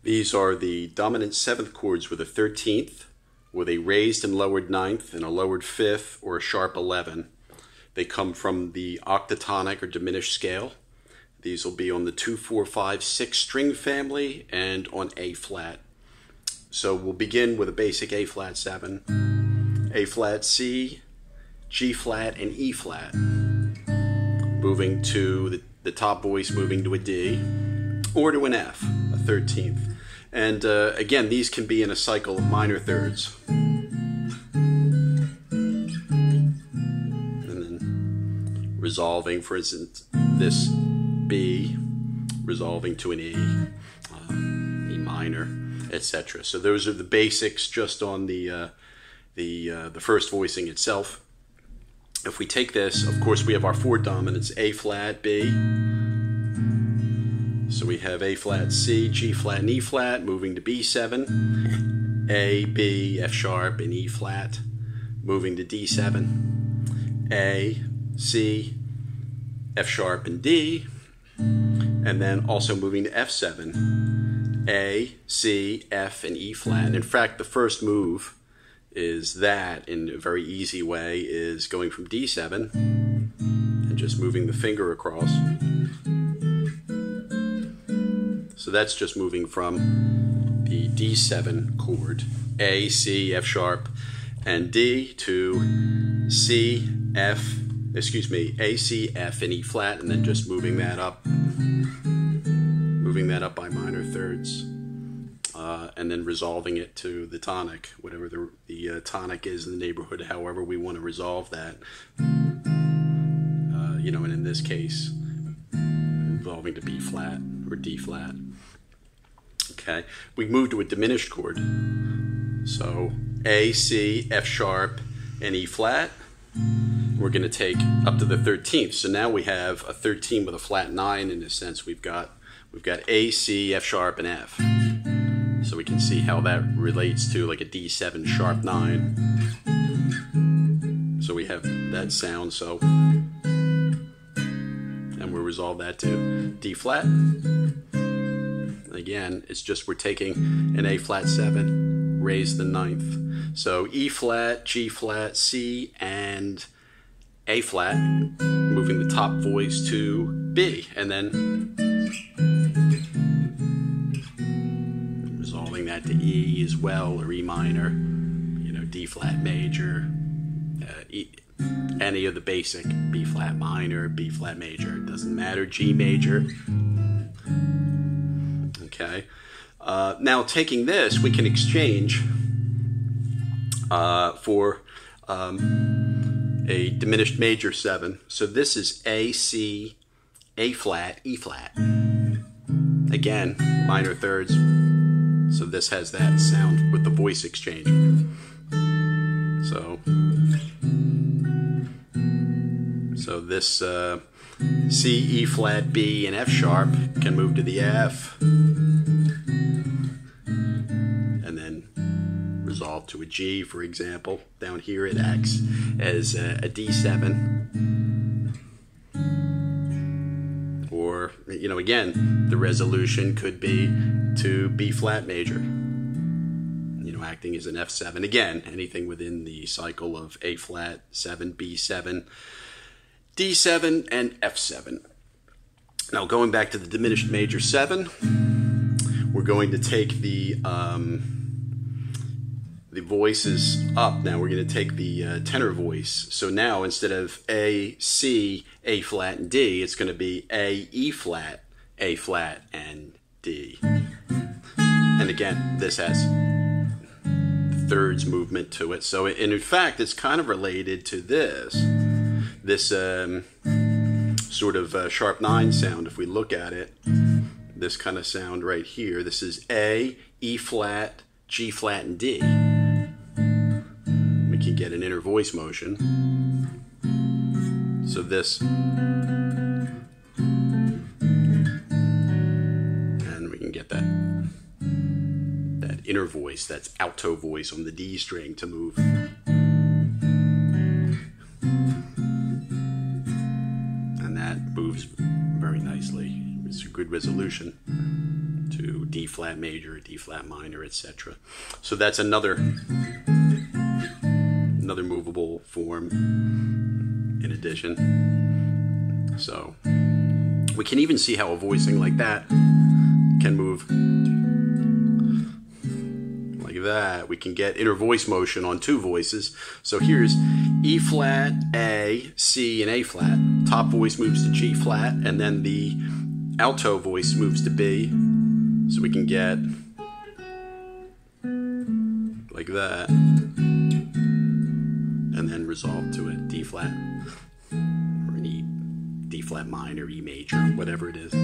These are the dominant 7th chords with a 13th, with a raised and lowered 9th, and a lowered 5th, or a sharp 11. They come from the octatonic or diminished scale. These will be on the 2, 4, 5, 6 string family and on A flat. So we'll begin with a basic A flat 7, A flat C, G flat, and E flat. Moving to the top voice, moving to a D, or to an F, a 13th. And again, these can be in a cycle of minor thirds. And then resolving, for instance, this B, resolving to an E, E minor, etc. So those are the basics just on the first voicing itself. If we take this, of course, we have our 4 dominants, A flat, B. So we have A flat, C, G flat, and E flat, moving to B7, A, B, F sharp, and E flat, moving to D7, A, C, F sharp, and D, and then also moving to F7, A, C, F, and E flat. In fact, the first move is that, in a very easy way, is going from D7 and just moving the finger across. So that's just moving from the D7 chord, A, C, F sharp, and D, to C, F, excuse me, A, C, F, and E flat, and then just moving that up by minor thirds, and then resolving it to the tonic, whatever the tonic is in the neighborhood, however we want to resolve that. You know, and in this case, resolving to B flat or D flat. Okay, we move to a diminished chord. So A, C, F sharp, and E flat. We're going to take up to the 13th. So now we have a 13 with a flat 9 in a sense. We've got A, C, F sharp, and F. So we can see how that relates to like a D7 sharp 9. So we have that sound. So, and we'll resolve that to D flat. Again, it's just we're taking an A flat 7, raise the 9th. So E flat, G flat, C, and A flat, moving the top voice to B, and then resolving that to E as well, or E minor, you know, D flat major, any of the basic, B flat minor, B flat major, it doesn't matter, G major. Okay. Now taking this, we can exchange for a diminished major 7. So this is A, C, A flat, E flat. Again, minor thirds. So this has that sound with the voice exchange. So this C, E flat, B, and F sharp can move to the F, and then resolve to a G, for example. Down here it acts as a D7. Or, you know, again, the resolution could be to B flat major, you know, acting as an F7. Again, anything within the cycle of A flat 7, B7, D7, and F7. Now going back to the diminished major 7, we're going to take the voices up. Now we're going to take the tenor voice. So now instead of A, C, A flat, and D, it's going to be A, E flat, A flat, and D. And again, this has thirds movement to it. So and in fact, it's kind of related to this sort of sharp 9 sound. If we look at it, this kind of sound right here, this is A, E flat, G flat, and D. We can get an inner voice motion. So this, and we can get that inner voice, that's alto voice on the D string to move. Moves very nicely. It's a good resolution to D flat major, D flat minor, etc. So that's another movable form in addition. So we can even see how a voicing like that can move like that. We can get inner voice motion on two voices. So here's E flat, A, C, and A flat. Top voice moves to G flat, and then the alto voice moves to B. So we can get like that, and then resolve to a D flat or an D flat minor, E major, whatever it is,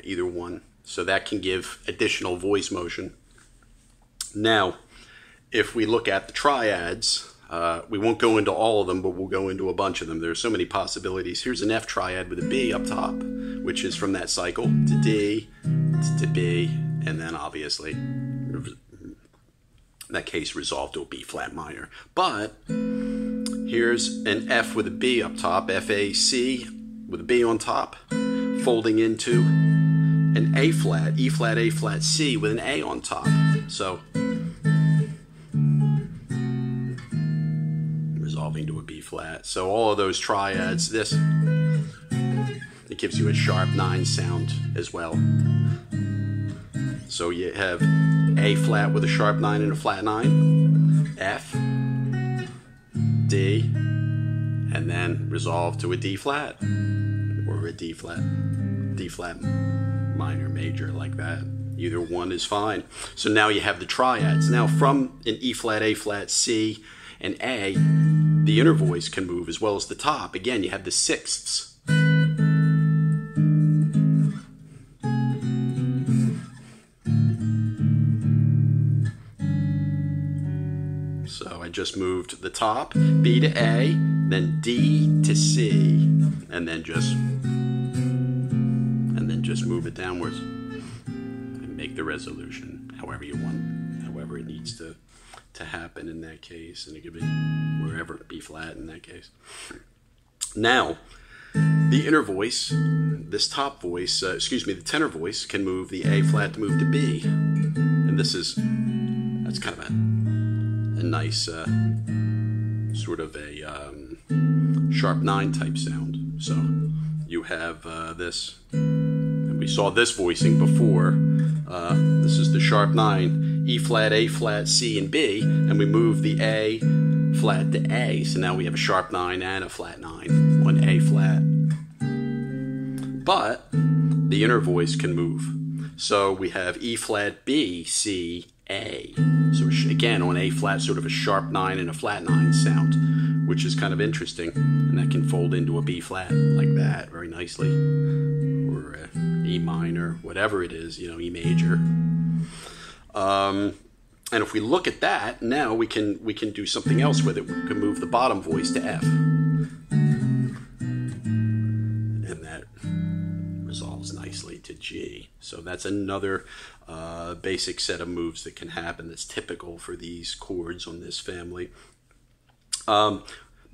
either one. So that can give additional voice motion. Now, if we look at the triads, we won't go into all of them, but we'll go into a bunch of them. There's so many possibilities. Here's an F triad with a B up top, which is from that cycle to D, to B, and then obviously, in that case, resolved to a B flat minor. But here's an F with a B up top, F, A, C with a B on top, folding into an A flat, E flat, A flat, C with an A on top. So resolving to a B flat. So all of those triads, it gives you a sharp 9 sound as well. So you have A flat with a sharp 9 and a flat 9, F, D, and then resolve to a D flat or a D flat minor, major, like that. Either one is fine. So now you have the triads. Now from an E flat, A flat, C, and A, the inner voice can move as well as the top. Again, you have the sixths. So I just moved the top, B to A, then D to C, and then just move it downwards and make the resolution however you want, however it needs to happen in that case, and it could be wherever, B flat in that case. Now, the inner voice, this top voice, the tenor voice can move the A flat to move to B, and that's kind of a nice sort of a sharp 9 type sound. So you have this, and we saw this voicing before. This is the sharp 9, E flat, A flat, C, and B, and we move the A flat to A. So now we have a sharp 9 and a flat 9 on A flat. But the inner voice can move. So we have E flat, B, C, A. So again, on A flat, sort of a sharp 9 and a flat 9 sound, which is kind of interesting. And that can fold into a B flat like that very nicely. Or a E minor, whatever it is, E major. And if we look at that, now we can do something else with it. We can move the bottom voice to F. And that resolves nicely to G. So that's another basic set of moves that can happen that's typical for these chords on this family.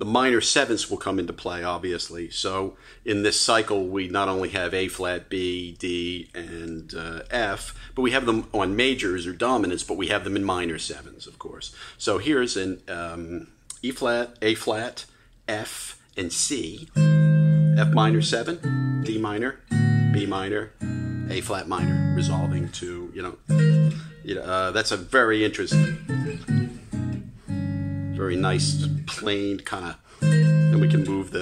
The minor sevenths will come into play, obviously. So in this cycle, we not only have A flat, B, D, and F, but we have them on majors or dominants, but we have them in minor sevenths, of course. So here's an E flat, A flat, F, and C, F minor 7, D minor, B minor, A flat minor, resolving to, that's a very interesting, very nice, plain kind of, and we can move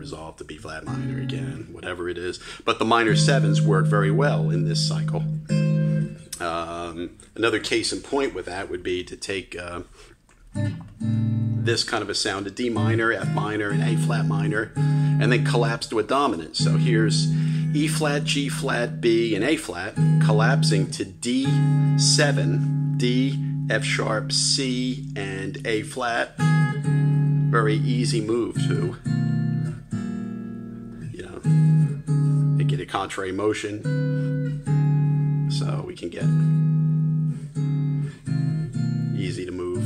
resolve to B flat minor again, whatever it is. But the minor sevenths work very well in this cycle. Another case in point with that would be to take this kind of a sound, a D minor, F minor, and A flat minor, and then collapse to a dominant. So here's E flat, G flat, B, and A flat, collapsing to D7, D, F sharp, C, and A flat. Very easy move to, get a contrary motion. So we can get easy to move.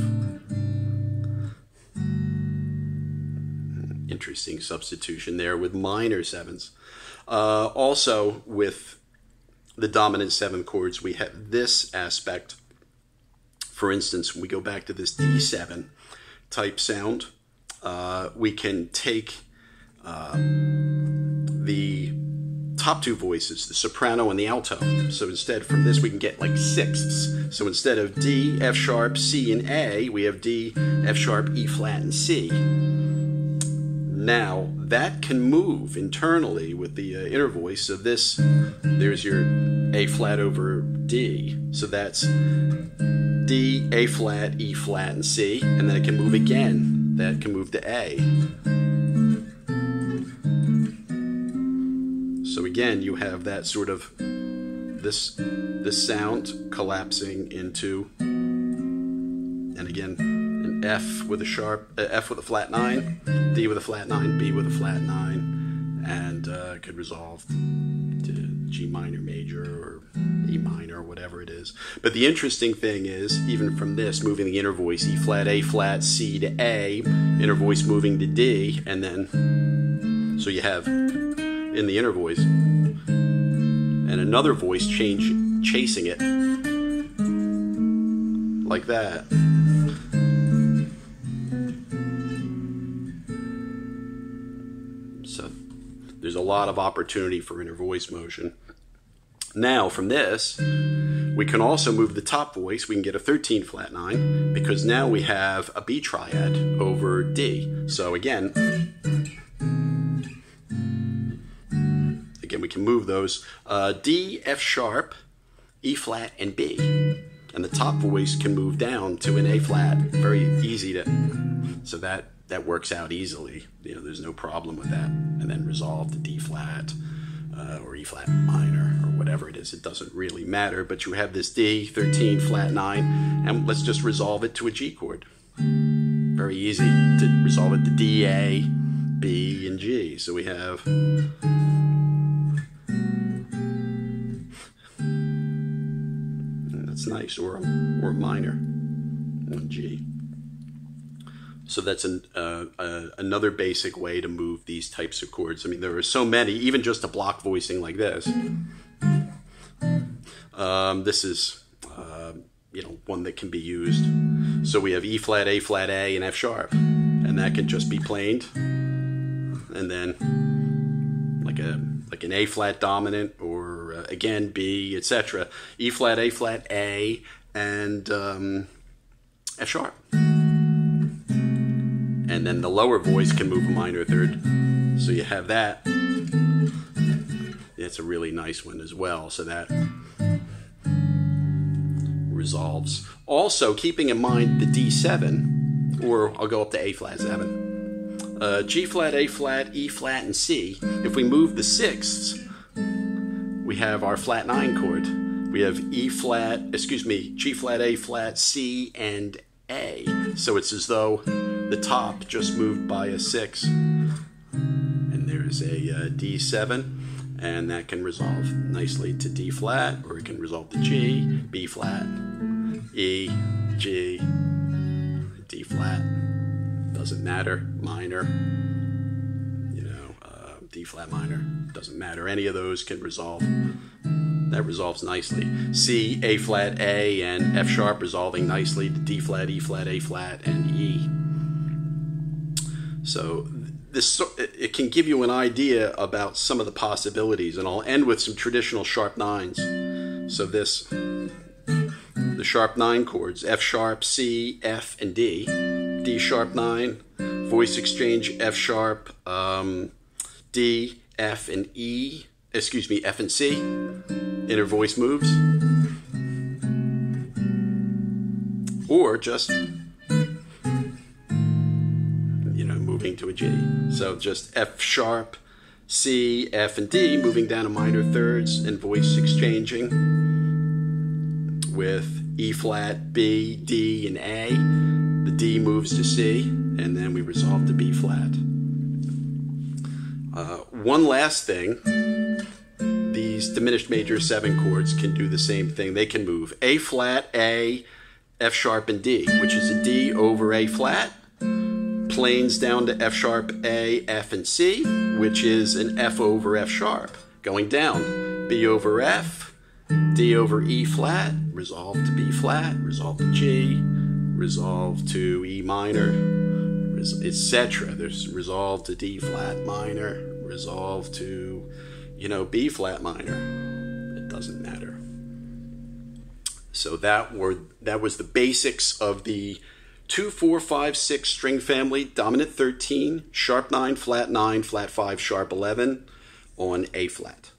interesting substitution there with minor sevenths. Also, with the dominant seventh chords, we have this aspect. For instance, when we go back to this D7 type sound, we can take the top two voices, the soprano and the alto. So instead, from this, we can get like sixths. So instead of D, F sharp, C, and A, we have D, F sharp, E flat, and C. Now, that can move internally with the inner voice. So this, there's your A flat over D. So that's D, A flat, E flat, and C. And then it can move again. That can move to A. So again, you have that sort of this sound collapsing into, and again, an F with a sharp, F with a flat 9, D with a flat 9, B with a flat 9, and could resolve to G minor major or E minor or whatever it is. But the interesting thing is, even from this, moving the inner voice, E flat, A flat, C to A, inner voice moving to D, and then, so you have in the inner voice, and another voice chasing it, like that. So there's a lot of opportunity for inner voice motion. Now from this, we can also move the top voice. We can get a 13 flat 9, because now we have a B triad over D. So again, we can move those D, F sharp, E flat, and B. And the top voice can move down to an A flat. Very easy to, so that works out easily. You know, there's no problem with that. And then resolve to D flat or E flat minor or whatever it is. It doesn't really matter, but you have this D, 13, flat 9, and let's just resolve it to a G chord. Very easy to resolve it to D, A, B, and G. So we have that's nice, or a minor on G. So that's another basic way to move these types of chords. I mean, there are so many, even just a block voicing like this. This is you know, one that can be used. So we have E flat, A, and F sharp, and that can just be planed, and then like an A flat dominant, or again B, etc. E flat, A, and F sharp. And then the lower voice can move a minor third. So you have that. It's a really nice one as well. So that resolves. Also, keeping in mind the D7, or I'll go up to A flat 7. G flat, A flat, E flat, and C. If we move the sixths, we have our flat 9 chord. We have G flat, A flat, C, and A. So it's as though the top just moved by a 6. And there's a D7, and that can resolve nicely to D flat, or it can resolve to G, B flat, E, G, D flat. Doesn't matter, minor, you know, D flat minor, doesn't matter. Any of those can resolve. That resolves nicely. C, A flat, A, and F sharp resolving nicely to D flat, E flat, A flat, and E. So this, it can give you an idea about some of the possibilities, and I'll end with some traditional sharp 9s. So this, the sharp 9 chords, F sharp, C, F, and D. D sharp 9, voice exchange, F sharp, D, F, and E, F and C, inner voice moves, or just, you know, moving to a G. So just F sharp, C, F, and D, moving down to minor thirds, and voice exchanging with E flat, B, D, and A. The D moves to C, and then we resolve to B flat. One last thing, these diminished major 7 chords can do the same thing. They can move A flat, A, F sharp, and D, which is a D over A flat, planes down to F sharp, A, F, and C, which is an F over F sharp. Going down, B over F, D over E flat, resolve to B flat, resolve to G, resolve to E minor, etc. There's resolve to D flat minor, resolve to, B flat minor. It doesn't matter. So that was the basics of the 2, 4, 5, 6 string family, dominant 13, sharp 9, flat 5, sharp 11 on A flat.